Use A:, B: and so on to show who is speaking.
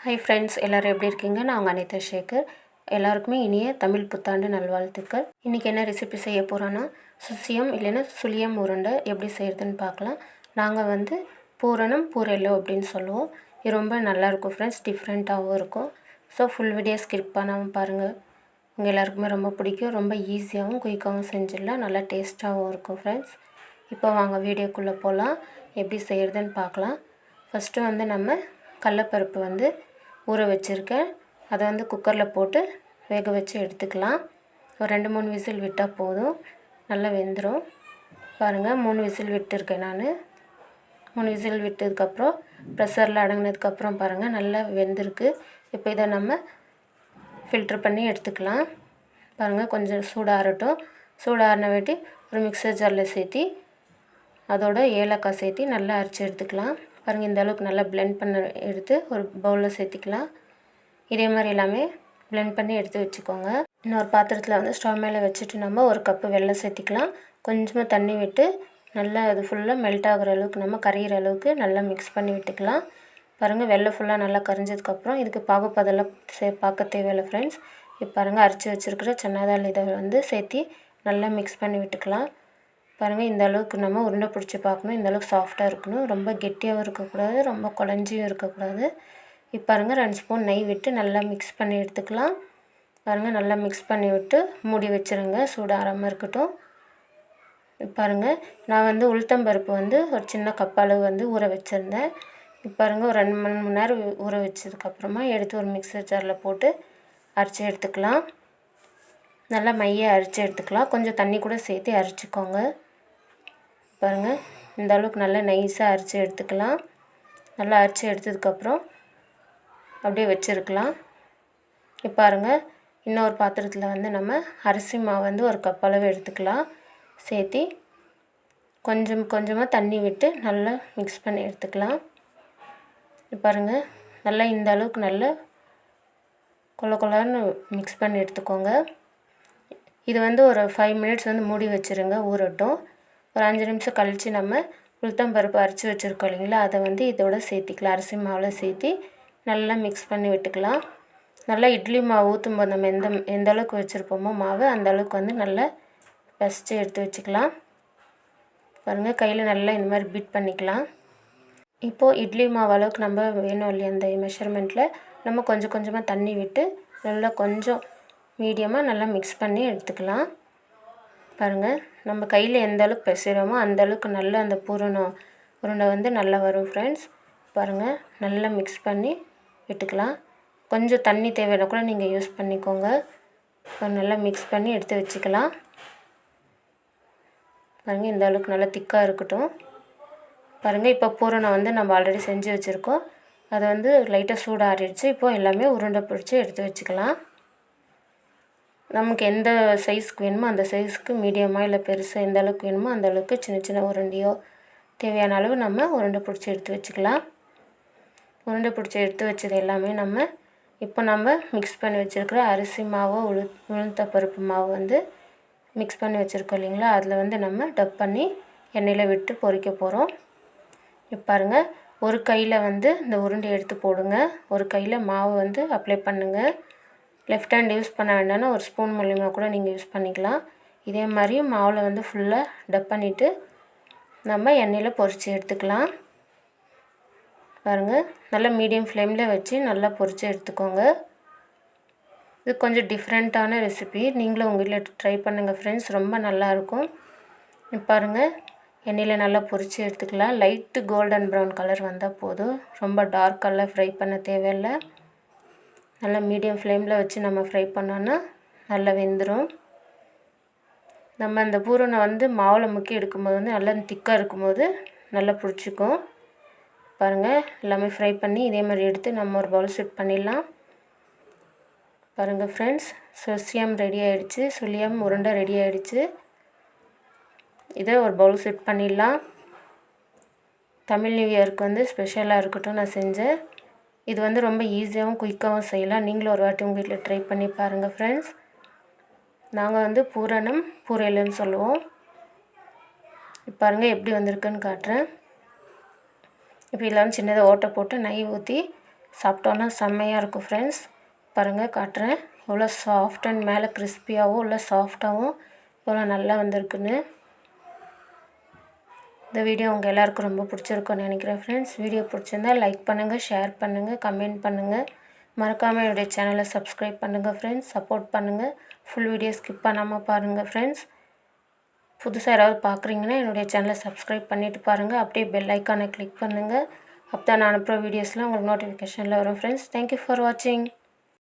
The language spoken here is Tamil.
A: ஹை ஃப்ரெண்ட்ஸ், எல்லோரும் எப்படி இருக்கீங்க? நான் உங்கள் அனிதா சேகர். எல்லாருக்குமே இனிய தமிழ் புத்தாண்டு நல்வாழ்த்துக்கள். இன்றைக்கி என்ன ரெசிபி செய்ய போகிறோன்னா, சுசியம் இல்லைன்னா சுழியம் உருண்டை எப்படி செய்கிறதுன்னு பார்க்கலாம். நாங்கள் வந்து பூரணம் பூரெல்லோ அப்படின்னு சொல்லுவோம். இது ரொம்ப நல்லாயிருக்கும் ஃப்ரெண்ட்ஸ், டிஃப்ரெண்ட்டாகவும் இருக்கும். ஸோ ஃபுல் வீடியோ ஸ்கிப் பண்ணாமல் பாருங்கள். உங்கள் எல்லாருக்குமே ரொம்ப பிடிக்கும். ரொம்ப ஈஸியாகவும் குயிக்காகவும் செஞ்சிடலாம். நல்லா டேஸ்ட்டாகவும் இருக்கும் ஃப்ரெண்ட்ஸ். இப்போ வாங்க வீடியோக்குள்ளே போகலாம். எப்படி செய்கிறதுன்னு பார்க்கலாம். ஃபஸ்ட்டு வந்து நம்ம கடலப்பருப்பு வந்து ஊற வச்சுருக்கேன். அதை வந்து குக்கரில் போட்டு வேக வச்சு எடுத்துக்கலாம். ஒரு 2-3 விசில் விட்டால் போதும், நல்லா வெந்துடும். பாருங்கள், 3 விசில் விட்டுருக்கேன் நான். 3 விசில் விட்டதுக்கப்புறம் ப்ரெஷரில் அடங்கினதுக்கப்புறம் பாருங்கள் நல்லா வெந்திருக்கு. இப்போ இதை நம்ம ஃபில்ட்ரு பண்ணி எடுத்துக்கலாம். பாருங்கள், கொஞ்சம் சூடாகட்டும். சூடாகின வேட்டி ஒரு மிக்சர் ஜாரில் சேர்த்தி அதோட ஏலக்காய் சேர்த்தி நல்லா அரைச்சி எடுத்துக்கலாம். பாருங்கள், இந்த அளவுக்கு நல்லா பிளெண்ட் பண்ண எடுத்து ஒரு பவுலில் சேர்த்திக்கலாம். இதே மாதிரி எல்லாமே பிளெண்ட் பண்ணி எடுத்து வச்சுக்கோங்க. இன்னொரு பாத்திரத்தில் வந்து ஸ்டவ் மேலே வச்சுட்டு நம்ம ஒரு கப்பு வெல்லம் சேர்த்திக்கலாம். கொஞ்சமாக தண்ணி விட்டு நல்லா அது ஃபுல்லாக மெல்ட் ஆகிற அளவுக்கு, நம்ம கரையிற அளவுக்கு நல்லா மிக்ஸ் பண்ணி விட்டுக்கலாம். பாருங்கள், வெல்லம் ஃபுல்லாக நல்லா கரைஞ்சதுக்கப்புறம் இதுக்கு பாகுப்பதெல்லாம் பார்க்க தேவையில்லை ஃப்ரெண்ட்ஸ். இப்போ பாருங்கள், அரைச்சி வச்சுருக்கிற சன்னாதால் இதை வந்து சேர்த்தி நல்லா மிக்ஸ் பண்ணி விட்டுக்கலாம். பாருங்கள், இந்த அளவுக்கு நம்ம உருண்டை பிடிச்சி பார்க்கணும். இந்த அளவுக்கு சாஃப்டாக இருக்கணும். ரொம்ப கெட்டியாகவும் இருக்கக்கூடாது, ரொம்ப குழஞ்சியும் இருக்கக்கூடாது. இப்போ பாருங்கள், 2 ஸ்பூன் நெய் விட்டு நல்லா மிக்ஸ் பண்ணி எடுத்துக்கலாம். பாருங்கள், நல்லா மிக்ஸ் பண்ணி விட்டு மூடி வச்சுருங்க, சூடாகாமல் இருக்கட்டும். பாருங்கள், நான் வந்து உளுத்தம்பருப்பு வந்து ஒரு சின்ன கப் அளவு வந்து ஊற வச்சுருந்தேன். இப்போ பாருங்கள், ஒரு 2 மணி நேரம் ஊற வச்சதுக்கப்புறமா எடுத்து ஒரு மிக்சர் ஜாரில் போட்டு அரைச்சி எடுத்துக்கலாம். நல்லா மைய அரைச்சி எடுத்துக்கலாம். கொஞ்சம் தண்ணி கூட சேர்த்து அரைச்சிக்கோங்க. பாருங்கள், இந்த அளவுக்கு நல்லா நைஸாக அரைச்சி எடுத்துக்கலாம். நல்லா அரைச்சி எடுத்ததுக்கப்புறம் அப்படியே வச்சுருக்கலாம். இப்போ பாருங்கள், இன்னொரு பாத்திரத்தில் வந்து நம்ம அரிசி மாவு வந்து ஒரு கப் அளவு எடுத்துக்கலாம். சேர்த்தி கொஞ்சம் கொஞ்சமாக தண்ணி விட்டு நல்லா மிக்ஸ் பண்ணி எடுத்துக்கலாம். இப்போ பாருங்கள், நல்லா இந்த அளவுக்கு நல்லா கொலன்னு மிக்ஸ் பண்ணி எடுத்துக்கோங்க. இது வந்து ஒரு 5 மினிட்ஸ் வந்து மூடி வச்சுருங்க, ஊறட்டும். ஒரு 5 நிமிஷம் கழித்து நம்ம உளுத்தம்பருப்பு அரைச்சி வச்சுருக்கோம் இல்லைங்களா, அதை வந்து இதோட சேர்த்திக்கலாம். அரிசி மாவில் சேர்த்தி நல்லா மிக்ஸ் பண்ணி விட்டுக்கலாம். நல்லா இட்லி மாவு ஊற்றும் போது நம்ம எந்த அளவுக்கு வச்சுருப்போமோ மாவு, அந்த அளவுக்கு வந்து நல்லா பசிச்சு எடுத்து வச்சுக்கலாம். பாருங்கள், கையில் நல்லா இந்த மாதிரி பீட் பண்ணிக்கலாம். இப்போது இட்லி மாவு அளவுக்கு நம்ம வேணும் இல்லையா, அந்த மெஷர்மெண்ட்டில் நம்ம கொஞ்சம் கொஞ்சமாக தண்ணி விட்டு நல்லா கொஞ்சம் மீடியமாக நல்லா மிக்ஸ் பண்ணி எடுத்துக்கலாம். பாருங்கள், நம்ம கையில் எந்த அளவுக்கு பிசைகிறோமோ அந்த அளவுக்கு நல்லா அந்த உருண்டை வந்து நல்லா வரும் ஃப்ரெண்ட்ஸ். பாருங்கள், நல்லா மிக்ஸ் பண்ணி விட்டுக்கலாம். கொஞ்சம் தண்ணி தேவைன்னா கூட நீங்கள் யூஸ் பண்ணிக்கோங்க. நல்லா மிக்ஸ் பண்ணி எடுத்து வச்சுக்கலாம். பாருங்கள், இந்த அளவுக்கு நல்லா திக்காக இருக்கட்டும். பாருங்கள், இப்போ பூரணம் வந்து நம்ம ஆல்ரெடி செஞ்சு வச்சுருக்கோம். அதை வந்து லைட்டாக சூடாக ஆறிடுச்சு. இப்போது எல்லாமே உருண்டை பிடிச்சி எடுத்து வச்சுக்கலாம். நமக்கு எந்த சைஸ்க்கு வேணுமோ அந்த சைஸ்க்கு, மீடியமாக இல்லை பெருசாக எந்த அளவுக்கு வேணுமோ அந்த அளவுக்கு சின்ன சின்ன உருண்டையோ தேவையான அளவு நம்ம உருண்டை பிடிச்சி எடுத்து வச்சுக்கலாம். உருண்டை பிடிச்சி எடுத்து வச்சது எல்லாமே இப்போ நம்ம மிக்ஸ் பண்ணி வச்சுருக்கிற அரிசி மாவு உளுத்த பருப்பு மாவு வந்து மிக்ஸ் பண்ணி வச்சுருக்கோம் இல்லைங்களா, அதில் வந்து நம்ம டப் பண்ணி எண்ணெயில் விட்டு பொரிக்க போகிறோம். இப்போ பாருங்கள், ஒரு கையில் வந்து இந்த உருண்டை எடுத்து போடுங்க, ஒரு கையில் மாவு வந்து அப்ளை பண்ணுங்கள். லெஃப்ட் ஹேண்ட் யூஸ் பண்ண வேண்டாம்னா ஒரு ஸ்பூன் மூலிமா கூட நீங்கள் யூஸ் பண்ணிக்கலாம். இதே மாதிரி மாவில் வந்து ஃபுல்லாக டப் பண்ணிவிட்டு நம்ம எண்ணெயில் பொரித்து எடுத்துக்கலாம். பாருங்கள், நல்லா மீடியம் ஃப்ளேமில் வச்சு நல்லா பொரித்து எடுத்துக்கோங்க. இது கொஞ்சம் டிஃப்ரெண்ட்டான ரெசிபி, நீங்களும் உங்கள் வீட்டில் ட்ரை பண்ணுங்கள் ஃப்ரெண்ட்ஸ், ரொம்ப நல்லாயிருக்கும். பாருங்கள், எண்ணெயில் நல்லா பொரித்து எடுத்துக்கலாம். லைட்டு கோல்டன் ப்ரௌன் கலர் வந்தால் போதும், ரொம்ப டார்க் கலர் ஃப்ரை பண்ண தேவையில்லை. நல்லா மீடியம் ஃப்ளேமில் வச்சு நம்ம ஃப்ரை பண்ணோன்னா நல்லா வெந்துடும். நம்ம அந்த பூரணம் வந்து மாவில் முக்கி எடுக்கும்போது வந்து நல்லா திக்காக இருக்கும்போது நல்லா பிடிச்சிக்கும். பாருங்கள், எல்லாமே ஃப்ரை பண்ணி இதே மாதிரி எடுத்து நம்ம ஒரு பவுல் செட் பண்ணிடலாம். பாருங்கள் ஃப்ரெண்ட்ஸ், சுழியம் ரெடி ஆகிடுச்சு, சுழியம் உருண்டை ரெடி ஆகிடுச்சு. இதை ஒரு பவுல் செட் பண்ணிடலாம். தமிழ் நியூ இயருக்கு வந்து ஸ்பெஷலாக இருக்கட்டும் நான் செஞ்சேன். இது வந்து ரொம்ப ஈஸியாகவும் குயிக்காகவும் செய்யலாம். நீங்களும் ஒரு வாட்டி உங்கள் வீட்டில் ட்ரை பண்ணி பாருங்கள் ஃப்ரெண்ட்ஸ். நாங்கள் வந்து பூரணம் பூரெல்லுன்னு சொல்லுவோம். இப்போ பாருங்கள் எப்படி வந்திருக்குன்னு காட்டுறேன். இப்போ இதில் வந்து சின்னதாக ஓட்டை போட்டு நெய் ஊற்றி சாப்பிட்டோன்னா செம்மையாக இருக்கும் ஃப்ரெண்ட்ஸ். பாருங்கள் காட்டுறேன், எவ்வளோ சாஃப்ட் அண்ட் மேலே கிறிஸ்பியாகவும் உள்ள சாஃப்டாகவும் எவ்வளோ நல்லா வந்திருக்குன்னு. இந்த வீடியோ உங்கள் எல்லாருக்கும் ரொம்ப பிடிச்சிருக்குன்னு நினைக்கிறேன் ஃப்ரெண்ட்ஸ். வீடியோ பிடிச்சிருந்தால் லைக் பண்ணுங்கள், ஷேர் பண்ணுங்கள், கமெண்ட் பண்ணுங்கள். மறக்காமல் என்னுடைய சேனலை சப்ஸ்கிரைப் பண்ணுங்கள் ஃப்ரெண்ட்ஸ். சப்போர்ட் பண்ணுங்கள். ஃபுல் வீடியோ ஸ்கிப் பண்ணாமல் பாருங்கள் ஃப்ரெண்ட்ஸ். புதுசாக யாராவது பார்க்குறீங்கன்னா என்னுடைய சேனலை சப்ஸ்கிரைப் பண்ணிவிட்டு பாருங்கள். அப்படியே பெல் ஐக்கானை கிளிக் பண்ணுங்கள். அப்போ தான் நான் அனுப்புகிற வீடியோஸ்லாம் உங்களுக்கு நோட்டிஃபிகேஷனில் வரும் ஃப்ரெண்ட்ஸ். தேங்க்யூ ஃபார் வாட்சிங்.